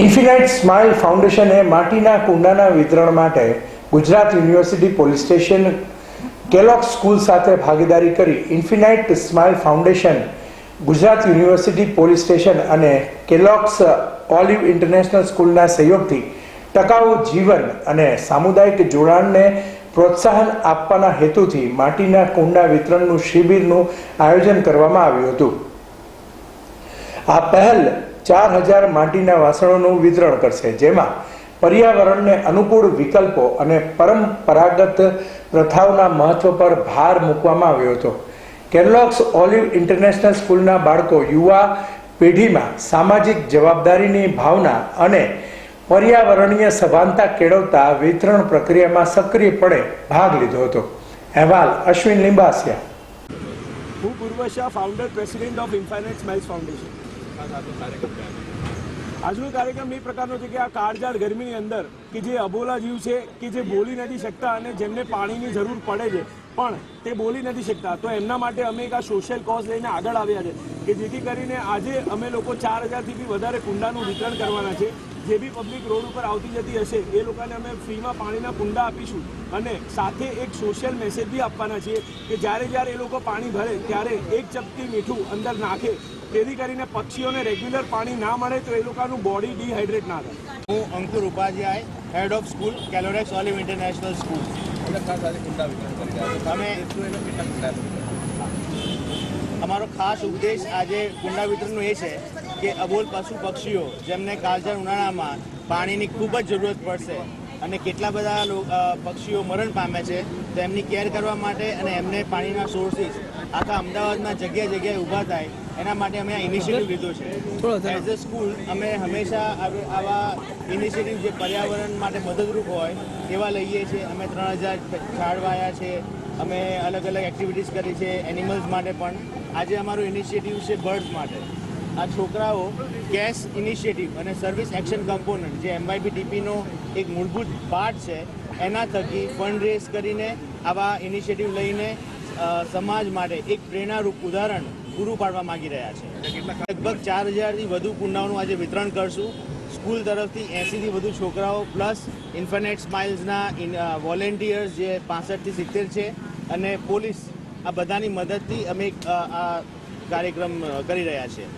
Infinite smile ફાઉન્ડેશને માટીના કુંડાના વિતરણ માટે Gujarat university police station Calorx school સાથે ભાગીદારી કરી infinite smile foundation Gujarat university police station અને કેલોક્સ ઓલિવ ઇન્ટરનેશનલ સ્કૂલના સહયોગથી ટકાઉ જીવન અને સામુદાયિક જોડાણને પ્રોત્સાહન આપવાના હેતુથી માટીના કુંડા વિતરણનું શિબિરનું આયોજન કરવામાં આવ્યું હતું। આ પહેલ 4000 માટીના વાસણોનું વિતરણ કરશે, જેમાં પર્યાવરણને અનુકૂળ વિકલ્પો અને પરંપરાગત પ્રથાઓના મહત્વ પર ભાર મૂકવામાં આવ્યો હતો। કેલોક્સ ઓલિવ ઇન્ટરનેશનલ સ્કૂલના બાળકો યુવા પેઢીમાં સામાજિક જવાબદારીની ભાવના અને પર્યાવરણીય સભાનતા કેળવતા વિતરણ પ્રક્રિયામાં સક્રિયપણે ભાગ લીધો હતો। અહેવાલ અશ્વિન લિંબાસિયા। હું પૂર્વ Shah, founder president of infinite smiles foundation. આજનો કાર્યક્રમ એ પ્રકારનો છે કે આ કાળઝાળ ગરમીની અંદર કે જે અબોલા જીવ છે કે જે બોલી નથી શકતા અને જેમને પાણીની જરૂર પડે છે પણ તે બોલી નથી શકતા, તો એમના માટે અમે એક આ સોશિયલ કોઝ લઈને આગળ આવ્યા છે કે જેથી કરીને આજે અમે લોકો 4000થી બી વધારે કુંડાનું વિતરણ કરવાના છે। જે બી પબ્લિક રોડ ઉપર આવતી જતી હશે એ લોકોને અમે ફ્રીમાં પાણીના કુંડા આપીશું અને સાથે એક સોશિયલ મેસેજ બી આપવાના છીએ કે જ્યારે એ લોકો પાણી ભરે ત્યારે એક ચપટી મીઠું અંદર નાખે, જેથી કરીને પક્ષીઓને રેગ્યુલર પાણી ના મળે તો એ લોકોનું બોડી ડિહાઇડ્રેટ ના થાય। હું Ankur Upadhyay, head of school Calorx olive international school. અમે અમારો ખાસ ઉપદેશ આજે કુંડા વિતરણનો એ છે કે અબોલ પશુ પક્ષીઓ જેમને કાળઝાળ ઉનાળામાં પાણીની ખૂબ જ જરૂરત પડશે અને કેટલા બધા પક્ષીઓ મરણ પામે છે, તો એમની કેર કરવા માટે અને એમને પાણીના સોર્સિસ આખા અમદાવાદમાં જગ્યાએ ઊભા થાય એના માટે અમે આ ઇનિશિયેટિવ લીધો છે। એઝ અ સ્કૂલ અમે હંમેશા આવા ઇનિશિયેટિવ જે પર્યાવરણ માટે મદદરૂપ હોય એવા લઈએ છીએ। અમે 3000 ઝાડ વાયા છે, અમે અલગ અલગ એક્ટિવિટીઝ કરી છે એનિમલ્સ માટે પણ। આજે અમારું ઇનિશિયેટિવ છે બર્ડ્સ માટે। આ છોકરાઓ કેશ ઇનિશિયેટિવ અને સર્વિસ એક્શન કમ્પોનન્ટ જે MYBTPનો એક મૂળભૂત પાર્ટ છે એના થકી ફંડ રેઝ કરીને આવા ઇનિશિયેટિવ લઈને સમાજ માટે એક પ્રેરણારૂપ ઉદાહરણ પૂરું પાડવા માંગી રહ્યા છે। લગભગ 4000થી વધુ કુંડાઓનું આજે વિતરણ કરશું। સ્કૂલ તરફથી 80થી વધુ છોકરાઓ પ્લસ ઇન્ફિનાઇટ સ્માઇલ્સના વોલેન્ટિયર્સ જે 65થી 70 છે અને પોલીસ, આ બધાની મદદથી અમે આ કાર્યક્રમ કરી રહ્યા છીએ।